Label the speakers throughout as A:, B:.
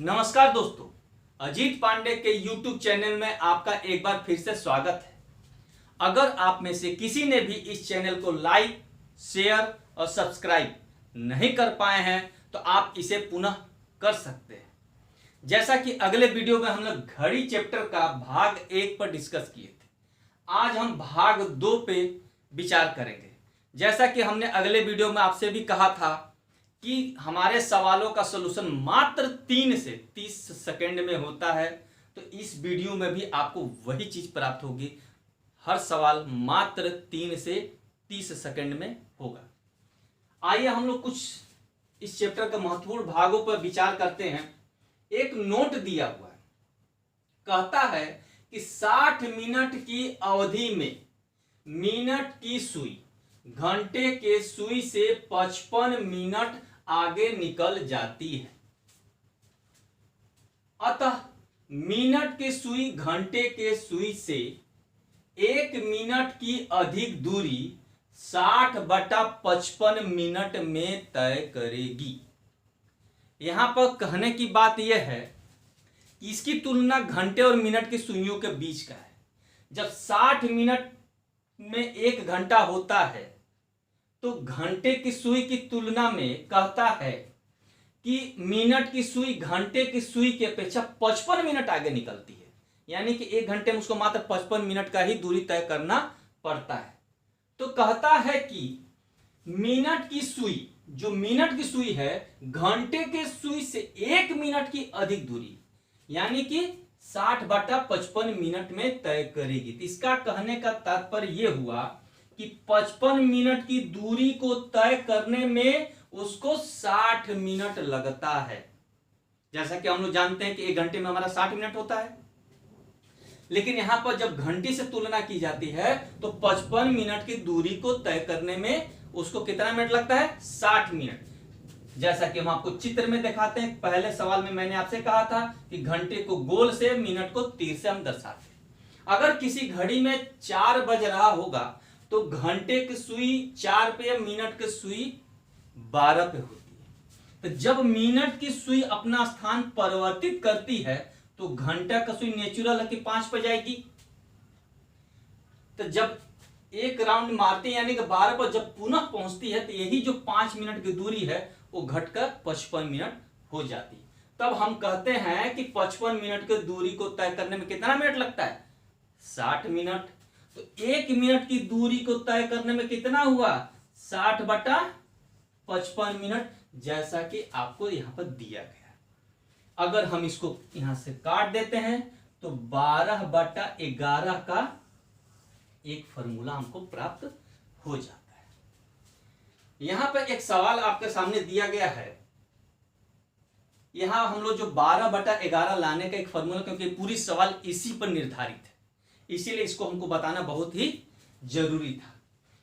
A: नमस्कार दोस्तों, अजीत पांडे के YouTube चैनल में आपका एक बार फिर से स्वागत है। अगर आप में से किसी ने भी इस चैनल को लाइक, शेयर और सब्सक्राइब नहीं कर पाए हैं तो आप इसे पुनः कर सकते हैं। जैसा कि अगले वीडियो में हम लोग घड़ी चैप्टर का भाग 1 पर डिस्कस किए थे, आज हम भाग 2 पे विचार करेंगे। जैसा कि हमने अगले वीडियो में आपसे भी कहा था कि हमारे सवालों का सलूशन मात्र 3 से 30 सेकंड में होता है, तो इस वीडियो में भी आपको वही चीज प्राप्त होगी। हर सवाल मात्र 3 से 30 सेकंड में होगा। आइए हम लोग कुछ इस चैप्टर के महत्वपूर्ण भागों पर विचार करते हैं। एक नोट दिया हुआ है, कहता है कि 60 मिनट की अवधि में मिनट की सुई घंटे के सुई से 55 मिनट आगे निकल जाती है। अतः मिनट की सुई घंटे के सुई से 1 मिनट की अधिक दूरी 60/55 मिनट में तय करेगी। यहां पर कहने की बात यह है कि इसकी तुलना घंटे और मिनट की सुइयों के बीच का है। जब 60 मिनट में 1 घंटा होता है तो घंटे की सुई की तुलना में कहता है कि मिनट की सुई घंटे की सुई की अपेक्षा 55 मिनट आगे निकलती है। यानी कि 1 घंटे में उसको मात्र 55 मिनट का ही दूरी तय करना पड़ता है। तो कहता है कि मिनट की सुई, जो मिनट की सुई है, घंटे के सुई से 1 मिनट की अधिक दूरी यानी कि 60/55 मिनट में तय करेगी। तो इसका कहने का तात्पर्य यह हुआ कि 55 मिनट की दूरी को तय करने में उसको 60 मिनट लगता है। जैसा कि हम लोग जानते हैं कि 1 घंटे में हमारा 60 मिनट होता है, लेकिन यहां पर जब घंटे से तुलना की जाती है तो 55 मिनट की दूरी को तय करने में उसको कितना मिनट लगता है? 60 मिनट। जैसा कि हम आपको चित्र में दिखाते हैं। पहले सवाल में मैंने आपसे कहा था कि घंटे को गोल से, मिनट को तीर से हम दर्शाते हैं। अगर किसी घड़ी में 4 बज रहा होगा तो घंटे की सुई 4 पे, मिनट की सुई 12 पे होती है। तो जब मिनट की सुई अपना स्थान परिवर्तित करती है तो घंटा का सुई नेचुरल है कि 5 पे जाएगी। तो जब एक राउंड मारते हैं यानी कि 12 पर जब पुनः पहुंचती है तो यही जो 5 मिनट की दूरी है वो घटकर 55 मिनट हो जाती है। तब हम कहते हैं कि 55 मिनट की दूरी को तय करने में कितना मिनट लगता है? 60 मिनट। तो 1 मिनट की दूरी को तय करने में कितना हुआ? 60/55 मिनट, जैसा कि आपको यहां पर दिया गया। अगर हम इसको यहां से काट देते हैं तो 12/11 का एक फॉर्मूला हमको प्राप्त हो जाता है। यहां पर एक सवाल आपके सामने दिया गया है। यहां हम लोग जो 12/11 लाने का एक फॉर्मूला, क्योंकि पूरी सवाल इसी पर निर्धारित है, इसीलिए इसको हमको बताना बहुत ही जरूरी था।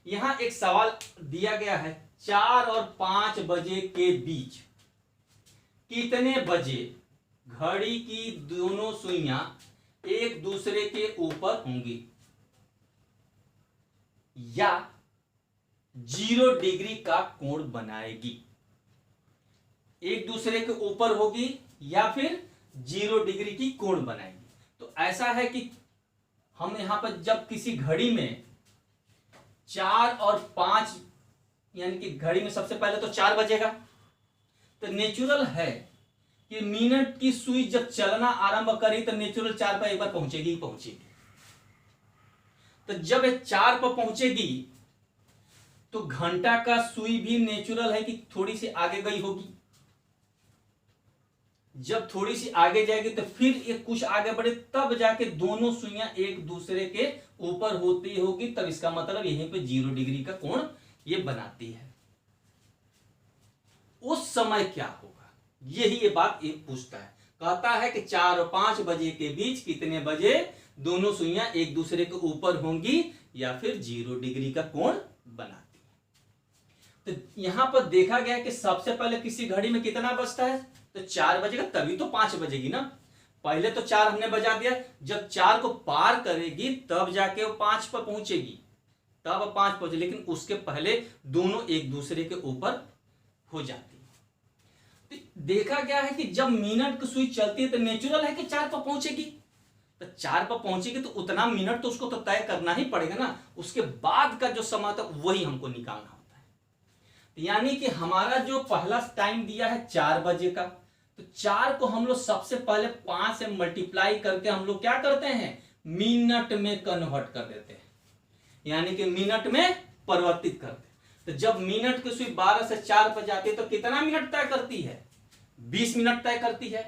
A: यहां एक सवाल दिया गया है, 4 और 5 बजे के बीच कितने बजे घड़ी की दोनों सुइयां एक दूसरे के ऊपर होंगी या 0 डिग्री का कोण बनाएगी? एक दूसरे के ऊपर होगी या फिर 0 डिग्री की कोण बनाएगी। तो ऐसा है कि हम यहां पर जब किसी घड़ी में 4 और 5 यानी कि घड़ी में सबसे पहले तो 4 बजेगा, तो नेचुरल है कि मिनट की सुई जब चलना आरंभ करी तो नेचुरल 4 पर एक बार पहुंचेगी ही पहुंचेगी। तो जब 4 पर पहुंचेगी तो घंटा का सुई भी नेचुरल है कि थोड़ी सी आगे गई होगी। जब थोड़ी सी आगे जाएगी तो फिर एक कुछ आगे बढ़े, तब जाके दोनों सुइयां एक दूसरे के ऊपर होती होगी। तब इसका मतलब यहीं पे 0 डिग्री का कोण ये बनाती है। उस समय क्या होगा, यही ये बात ये पूछता है। कहता है कि 4 और 5 बजे के बीच कितने बजे दोनों सुइयां एक दूसरे के ऊपर होंगी या फिर 0 डिग्री का कोण बनाती है। तो यहां पर देखा गया कि सबसे पहले किसी घड़ी में कितना बजता है? तो 4 बजेगा, तभी तो 5 बजेगी ना। पहले तो 4 हमने बजा दिया, जब 4 को पार करेगी तब जाके वो 5 पर पहुंचेगी, तब 5 पहुंचे, लेकिन उसके पहले दोनों एक दूसरे के ऊपर हो जाती है। तो देखा गया है कि जब मिनट की सुई चलती है तो नेचुरल है कि 4 पर पहुंचेगी, तो 4 पर पहुंचेगी तो उतना मिनट तो उसको तो तय करना ही पड़ेगा ना, उसके बाद का जो समय था वही हमको निकालना होता है। यानी कि हमारा जो पहला टाइम दिया है 4 बजे का, तो 4 को हम लोग सबसे पहले 5 से मल्टीप्लाई करके हम लोग क्या करते हैं, मिनट में कन्वर्ट कर देते हैं, यानी कि मिनट में परिवर्तित करते हैं। तो जब मिनट की सुई 12 से 4 पर जाती है तो कितना मिनट तय करती है, 20 मिनट तय करती है।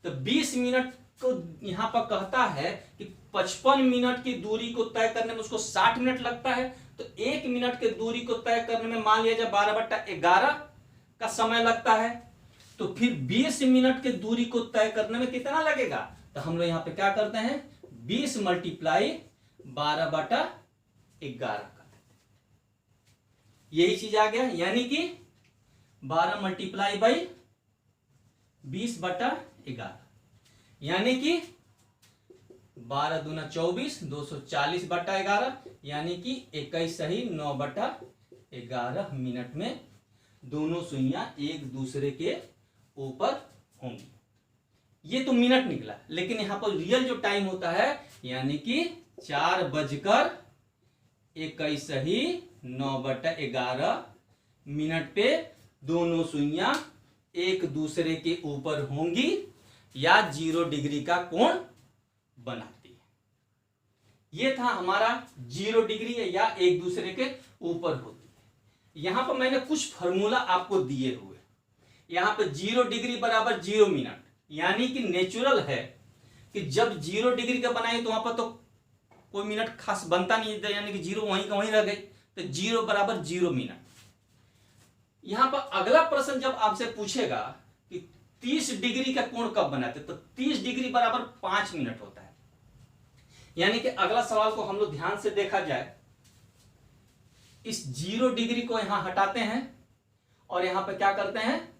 A: तो 20 मिनट को यहां पर कहता है कि 55 मिनट की दूरी को तय करने में उसको 60 मिनट लगता है, तो 1 मिनट की दूरी को तय करने में मान लिया जाए 12/11 का समय लगता है, तो फिर 20 मिनट की दूरी को तय करने में कितना लगेगा, तो हम लोग यहां पे क्या करते हैं, 20 मल्टीप्लाई 12/11 कर देते, यही चीज आ गया। यानी कि 12 मल्टीप्लाई बाई 20/11, यानी कि 12 दूना 24, 240/11, यानी कि 21 सही 9/11 मिनट में दोनों सुइयां एक दूसरे के ऊपर होंगी। ये तो मिनट निकला, लेकिन यहां पर रियल जो टाइम होता है यानी कि 4:21 सही 9/11 मिनट पे दोनों सुइयां एक दूसरे के ऊपर होंगी या 0 डिग्री का कोण बनाती है। यह था हमारा 0 डिग्री या एक दूसरे के ऊपर होती है। यहां पर मैंने कुछ फॉर्मूला आपको दिए हुए, यहां पर 0 डिग्री बराबर 0 मिनट, यानी कि नेचुरल है कि जब 0 डिग्री का बनाए तो वहां पर तो कोई मिनट खास बनता नहीं है, यानी कि 0 वहीं का वहीं रह गई, तो 0 बराबर 0 मिनट। यहां पर अगला प्रश्न जब आपसे पूछेगा कि 30 डिग्री का कोण कब बनाते, तो 30 डिग्री बराबर 5 मिनट होता है। यानी कि अगला सवाल को हम लोग ध्यान से देखा जाए, इस 0 डिग्री को यहां हटाते हैं और यहां पर क्या करते हैं,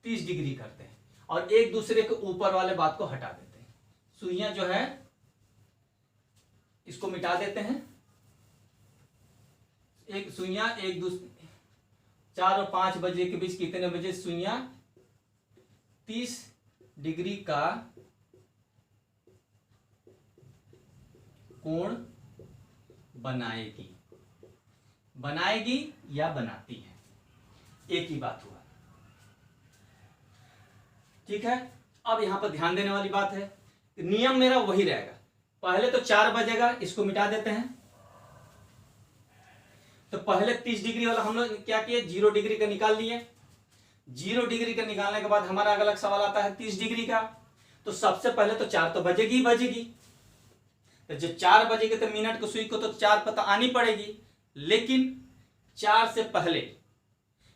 A: 30 डिग्री करते हैं और एक दूसरे के ऊपर वाले बात को हटा देते हैं। सुइयां जो है इसको मिटा देते हैं, एक सुइयां एक दूसरे 4 और 5 बजे के बीच कितने बजे सुइयां 30 डिग्री का कोण बनाएगी, बनाएगी या बनाती है, एक ही बात हुआ। ठीक है, अब यहां पर ध्यान देने वाली बात है, नियम मेरा वही रहेगा। पहले तो 4 बजेगा, इसको मिटा देते हैं, तो पहले 30 डिग्री वाला हम लोग क्या किए, 0 डिग्री का निकाल लिए। 0 डिग्री का निकालने के बाद हमारा अगला सवाल आता है 30 डिग्री का, तो सबसे पहले तो 4 तो बजेगी ही बजेगी, तो जब 4 बजेगी तो मिनट की सुई को तो 4 पता आनी पड़ेगी, लेकिन 4 से पहले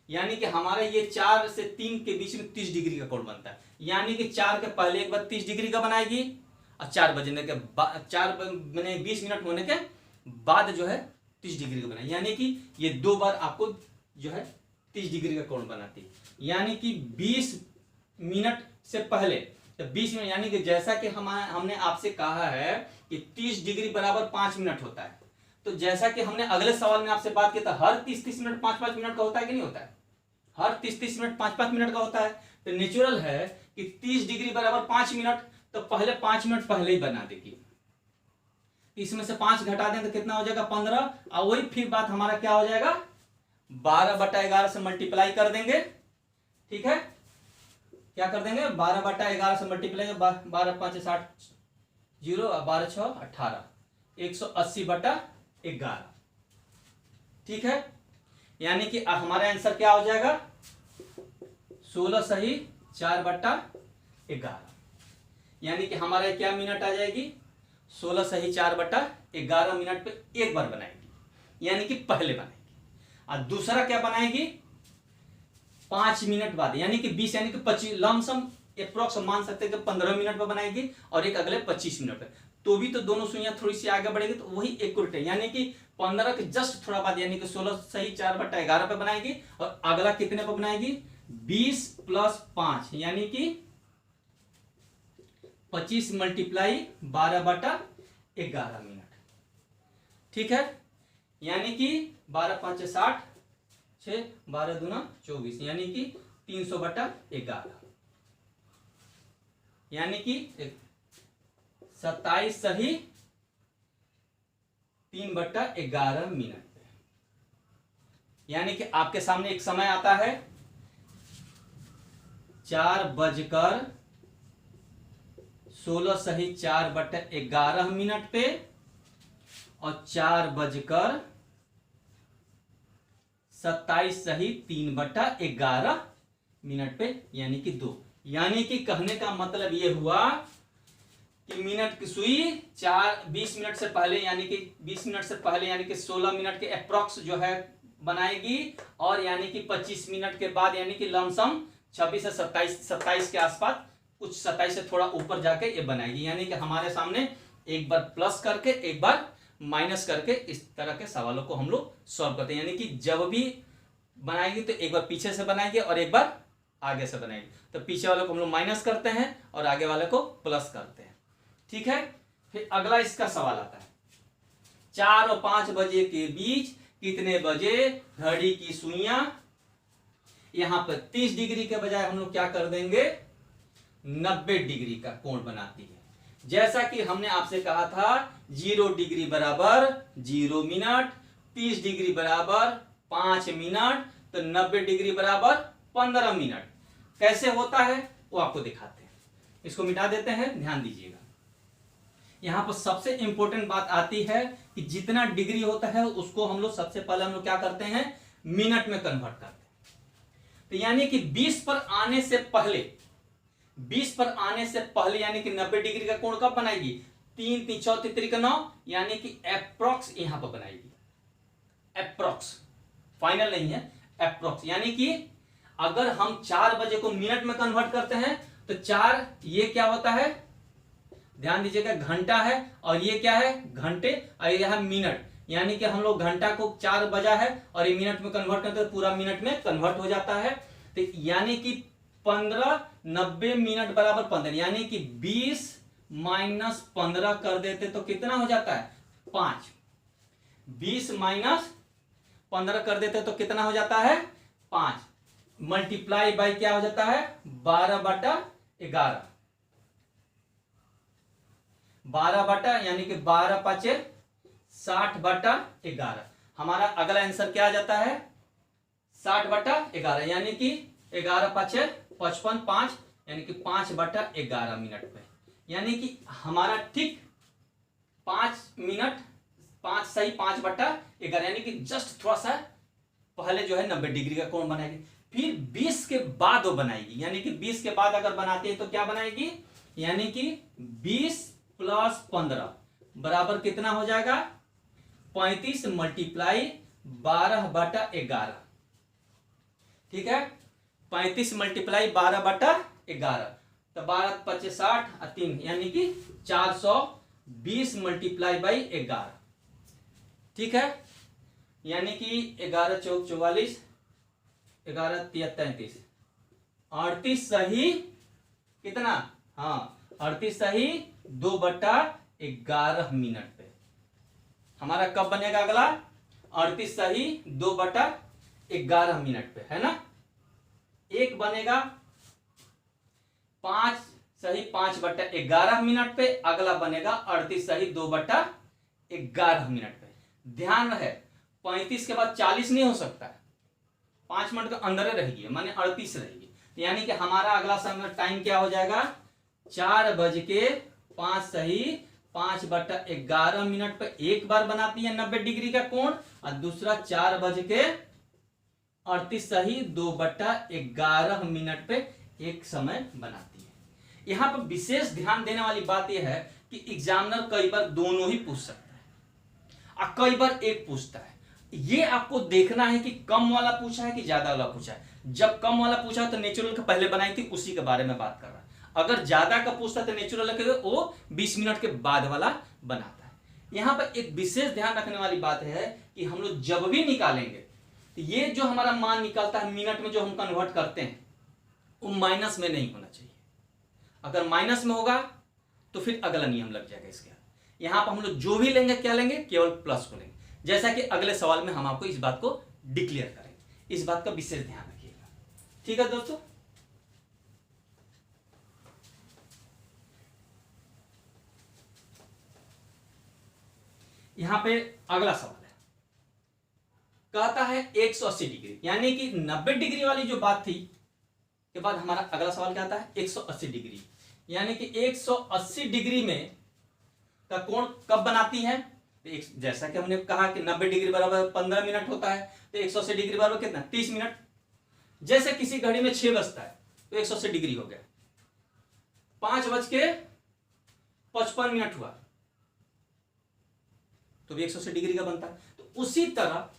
A: यानी कि हमारा ये 4 से 3 के बीच में 30 डिग्री का कोण बनता है, यानी कि 4 के पहले एक बार 30 डिग्री का बनाएगी और 4 बजने के बाद 20 मिनट होने के बाद जो है 30 डिग्री का बनाए, यानी कि ये 2 बार आपको जो है 30 डिग्री का कोण बनाती है। यानी कि 20 मिनट से पहले, तो 20 मिनट यानी कि जैसा कि हमने आपसे कहा है कि 30 डिग्री बराबर 5 मिनट होता है, तो जैसा कि हमने अगले सवाल में आपसे बात किया था, हर 30-30 मिनट 5-5 मिनट का होता है कि नहीं होता है, हर 30-30 मिनट 5-5 मिनट का होता है, तो नेचुरल है कि 30 डिग्री बराबर 5 मिनट, तो पहले 5 मिनट पहले ही बना देगी, इसमें से 5 घटा दें तो कितना हो जाएगा 15, और वही फिर बात हमारा क्या हो जाएगा 12/11 से मल्टीप्लाई कर देंगे। ठीक है, क्या कर देंगे 12/11 से मल्टीप्लाई, 12×5 = 60, 0 और 12×6 = 18, 180/11। ठीक है, यानी कि हमारा आंसर क्या हो जाएगा 16 सही 4/11, यानी कि हमारा क्या मिनट आ जाएगी 16 सही 4/11 मिनट पे एक बार बनाएगी, यानी कि पहले बनाएगी, और दूसरा क्या बनाएगी 5 मिनट बाद, यानी कि 20 यानी कि 25 लमसम अप्रोक्स मान सकते हैं कि 15 मिनट पर बनाएगी और एक अगले 25 मिनट पे, तो भी तो दोनों सुइयां थोड़ी सी आगे बढ़ेगी, तो वही एक्यूरेट है, यानी कि 15 के जस्ट थोड़ा बाद यानी कि 16 सही 4/11 पे बनाएगी, और अगला कितने पे बनाएगी 20 + 5 यानी कि 25 मल्टीप्लाई 12/11 मिनट। ठीक है, यानी कि 12×5 = 60, 6 12 दूना 24, यानी कि 300/11, यानी कि 27 सही 3/11 मिनट पे। यानी कि आपके सामने एक समय आता है 4:16 सही 4/11 मिनट पे और 4:27 सही 3/11 मिनट पे, यानी कि 2। यानी कि कहने का मतलब ये हुआ कि मिनट की सुई 20 मिनट से पहले, यानी कि 20 मिनट से पहले यानी कि 16 मिनट के अप्रॉक्स जो है बनाएगी, और यानी कि 25 मिनट के बाद यानी कि लमसम 26 से 27 के आसपास, कुछ 27 से थोड़ा ऊपर जाके ये बनाएगी। यानी कि हमारे सामने एक बार प्लस करके एक बार माइनस करके इस तरह के सवालों को हम लोग सॉल्व करते हैं। यानी कि जब भी बनाएगी तो एक बार पीछे से बनाएगी और एक बार आगे से बनाएगी। तो पीछे वाले को हम लोग माइनस करते हैं और आगे वाले को प्लस करते हैं। ठीक है। फिर अगला इसका सवाल आता है 4 और 5 बजे के बीच कितने बजे घड़ी की सुइयां, यहां पर 30 डिग्री के बजाय हम लोग क्या कर देंगे 90 डिग्री का कोण बनाती है। जैसा कि हमने आपसे कहा था 0 डिग्री बराबर 0 मिनट, 30 डिग्री बराबर 5 मिनट, तो 90 डिग्री बराबर 15 मिनट। कैसे होता है वो आपको दिखाते हैं। इसको मिटा देते हैं, ध्यान दीजिएगा। यहां पर सबसे इंपॉर्टेंट बात आती है कि जितना डिग्री होता है उसको हम लोग सबसे पहले हम लोग क्या करते हैं मिनट में कन्वर्ट करते हैं। तो यानी कि 20 पर आने से पहले, 20 पर आने से पहले यानी कि 90 डिग्री का कोण कब बनाएगी 3 3 4 3 9, यानी कि अप्रॉक्स यहां पर बनाएगी। अप्रॉक्स, फाइनल नहीं है, अप्रॉक्स। यानी कि अगर हम 4 बजे को मिनट में कन्वर्ट करते हैं तो 4 ये क्या होता है, ध्यान दीजिएगा, घंटा है, और ये क्या है घंटे, और यह मिनट। यानी कि हम लोग घंटा को 4 बजा है और ये मिनट में कन्वर्ट करते हैं, पूरा मिनट में कन्वर्ट हो जाता है। तो यानी कि 15 90 मिनट बराबर 15, यानी कि 20 माइनस 15 कर देते तो कितना हो जाता है 5। 20 माइनस 15 कर देते तो कितना हो जाता है 5, मल्टीप्लाई बाई क्या हो जाता है 12/11, 12 यानी कि 12 5 60/11। हमारा अगला आंसर क्या आ जाता है 60/11, यानी कि 11 5 55 5, यानी कि 5/11 मिनट पे। यानी कि हमारा ठीक 5 मिनट 5 सही 5/11, यानी कि जस्ट थोड़ा सा पहले जो है 90 डिग्री का कोण बनाएगी। फिर 20 के बाद वो बनाएगी, यानी कि 20 के बाद अगर बनाती है तो क्या बनाएगी, यानी कि 20 + 15 बराबर कितना हो जाएगा 35 मल्टीप्लाई 12/11। ठीक है, 35 मल्टीप्लाई 12/11, तो 12 5 60 और 3 यानी कि 420 मल्टीप्लाई बाई 11। ठीक है, यानी कि 11 चौक 44, 11 तिया 33, 38 सही कितना, हाँ 38 सही 2/11 मिनट पे। हमारा कब बनेगा अगला 38 सही 2/11 मिनट पे, है ना। एक बनेगा 5 सही 5/11 मिनट पे, अगला बनेगा 38 सही 2/11 मिनट पे। ध्यान रहे 35 के बाद 40 नहीं हो सकता है, 5 मिनट के अंदर रहेगी, माने 38 रहेगी। यानी कि हमारा अगला समय टाइम क्या हो जाएगा 4:05 सही 5/11 मिनट पे एक बार बनाती है 90 डिग्री का कोण, और दूसरा 4:38 सही 2/11 मिनट पे एक समय बनाती है। यहां पर विशेष ध्यान देने वाली बात यह है कि एग्जामिनर कई बार दोनों ही पूछ सकता है और कई बार एक पूछता है। ये आपको देखना है कि कम वाला पूछा है कि ज्यादा वाला पूछा है। जब कम वाला पूछा तो नेचुरल का पहले बनाई थी, उसी के बारे में बात कर रहा है। अगर ज्यादा का पूछता तो नेचुरल के वो 20 मिनट के बाद वाला बनाता है। यहां पर एक विशेष ध्यान रखने वाली बात है कि हम लोग जब भी निकालेंगे तो ये जो हमारा मान निकलता है मिनट में जो हम कन्वर्ट करते हैं वो माइनस में नहीं होना चाहिए। अगर माइनस में होगा तो फिर अगला नियम लग जाएगा इसके। यहां पर हम लोग जो भी लेंगे क्या लेंगे, केवल प्लस को लेंगे, जैसा कि अगले सवाल में हम आपको इस बात को डिक्लेयर करेंगे। इस बात का विशेष ध्यान रखिएगा। ठीक है दोस्तों। यहां पे अगला सवाल है, कहता है 180 डिग्री, यानी कि 90 डिग्री वाली जो बात थी के बाद हमारा अगला सवाल क्या आता है 180 डिग्री, यानी कि 180 डिग्री में का कोण कब बनाती है। जैसा कि हमने कहा कि 90 डिग्री बराबर 15 मिनट होता है, तो 180 डिग्री बराबर कितना 30 मिनट। जैसे किसी घड़ी में 6 बजता है तो 180 डिग्री हो गया, 5:55 हुआ तो भी 180 डिग्री का बनता है। तो उसी तरह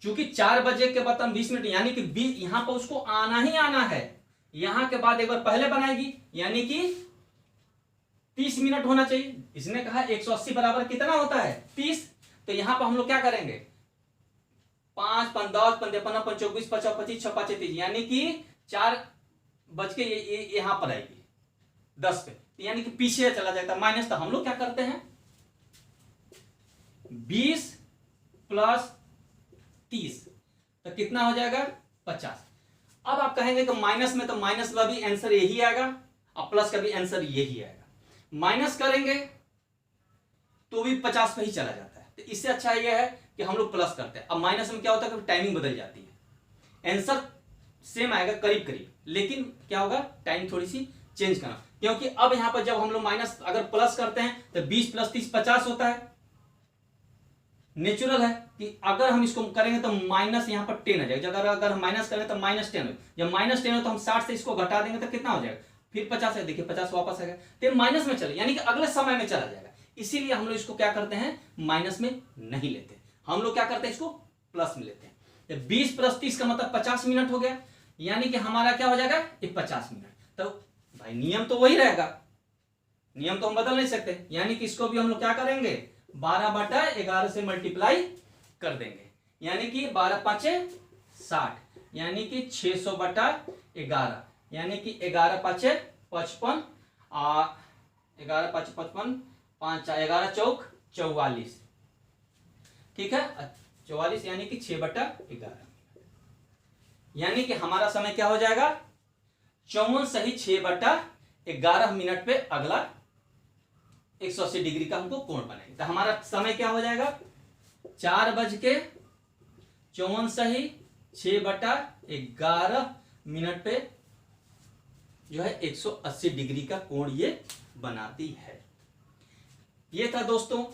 A: चूंकि 4 बजे के बाद 20 मिनट, यानी कि यहां पर उसको आना ही आना है, यहां के बाद एक बार पहले बनाएगी, यानी कि 30 मिनट होना चाहिए। इसने कहा 180 बराबर कितना होता है 30, तो यहां पर हम लोग क्या करेंगे 5, 5, 10, 15, 15, 25, 50, 25, 6, 5, 30, यानी कि 4 बज के यहां पर आएगी 10 पे, यानी कि पीछे चला जाता है माइनस। तो हम लोग क्या करते हैं 20 प्लस 30 तो कितना हो जाएगा 50। अब आप कहेंगे कि माइनस में, तो माइनस का भी आंसर यही आएगा और प्लस का भी आंसर यही आएगा। माइनस करेंगे तो भी 50 पे ही चला जाता है, तो इससे अच्छा यह है कि हम लोग प्लस करते हैं। अब माइनस में क्या होता है कि टाइमिंग बदल जाती है, आंसर सेम आएगा करीब करीब, लेकिन क्या होगा टाइम थोड़ी सी चेंज करना, क्योंकि अब यहां पर जब हम लोग माइनस अगर प्लस करते हैं तो 20 प्लस 30 50 होता है। नेचुरल है कि अगर हम इसको करेंगे तो माइनस यहां पर 10 आ जाएगा, अगर हम माइनस करेंगे तो -10 हो, जब -10 हो तो हम 60 से इसको घटा देंगे तो कितना हो जाएगा फिर 50 है, देखिए 50 वापस आएगा, तो माइनस में चले, यानी कि अगले समय में चला जाएगा। इसीलिए हम लोग इसको क्या करते हैं माइनस में नहीं लेते, हम लोग क्या करते हैं इसको प्लस में लेते हैं। 20 प्लस 30 का मतलब 50 मिनट हो गया, यानी कि हमारा क्या हो जाएगा ये 50 मिनट। तो भाई नियम तो वही रहेगा, नियम तो हम बदल नहीं सकते, यानी कि इसको भी हम लोग क्या करेंगे 12/11 से मल्टीप्लाई कर देंगे, यानी कि 12 5 60, यानी कि 600/11, यानी कि 11 5 55, 11 5 55, 5 11 चौक 44, ठीक है 44, यानी कि 6/11, यानी कि हमारा समय क्या हो जाएगा 54 सही 6/11 मिनट पे अगला 180 डिग्री का हमको कोण बनाएंगे। तो हमारा समय क्या हो जाएगा 4:54 सही 6/11 मिनट पे जो है 180 डिग्री का कोण ये बनाती है। ये था दोस्तों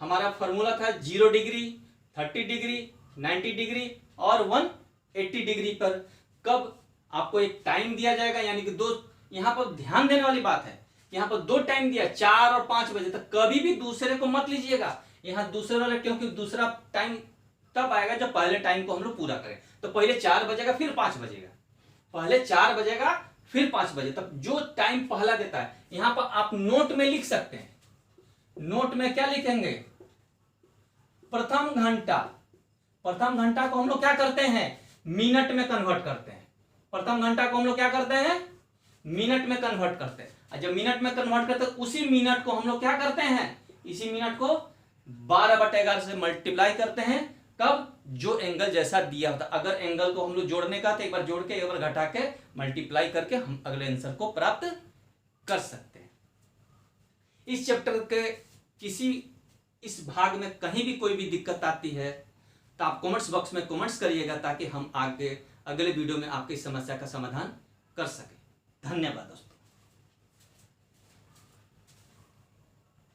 A: हमारा फॉर्मूला था 0 डिग्री, 30 डिग्री, 90 डिग्री और 180 डिग्री पर कब आपको एक टाइम दिया जाएगा, यानी कि दो, यहां पर ध्यान देने वाली बात है, यहां पर 2 टाइम दिया 4 और 5 बजे तक, कभी भी दूसरे को मत लीजिएगा यहां दूसरे वाले, क्योंकि दूसरा टाइम तब आएगा जब पहले टाइम को हम लोग पूरा करें। तो पहले 4 बजेगा फिर 5 बजेगा, पहले 4 बजेगा फिर 5 बजे तक, जो टाइम पहला देता है। यहां पर आप नोट में लिख सकते हैं, नोट में क्या लिखेंगे प्रथम घंटा, प्रथम घंटा को हम लोग क्या करते हैं मिनट में कन्वर्ट करते हैं, प्रथम घंटा को हम लोग क्या करते हैं मिनट में कन्वर्ट करते हैं। जब मिनट में कन्वर्ट करते हैं उसी मिनट को हम लोग क्या करते हैं, इसी मिनट को 12/11 से मल्टीप्लाई करते हैं, कब जो एंगल जैसा दिया होता। अगर एंगल को हम लोग जोड़ने का तो एक बार जोड़ के एक बार घटा के मल्टीप्लाई करके हम अगले आंसर को प्राप्त कर सकते हैं। इस चैप्टर के किसी इस भाग में कहीं भी कोई भी दिक्कत आती है तो आप कमेंट्स बॉक्स में कमेंट्स करिएगा, ताकि हम आगे अगले वीडियो में आपकी समस्या का समाधान कर सकें। धन्यवाद दोस्तों।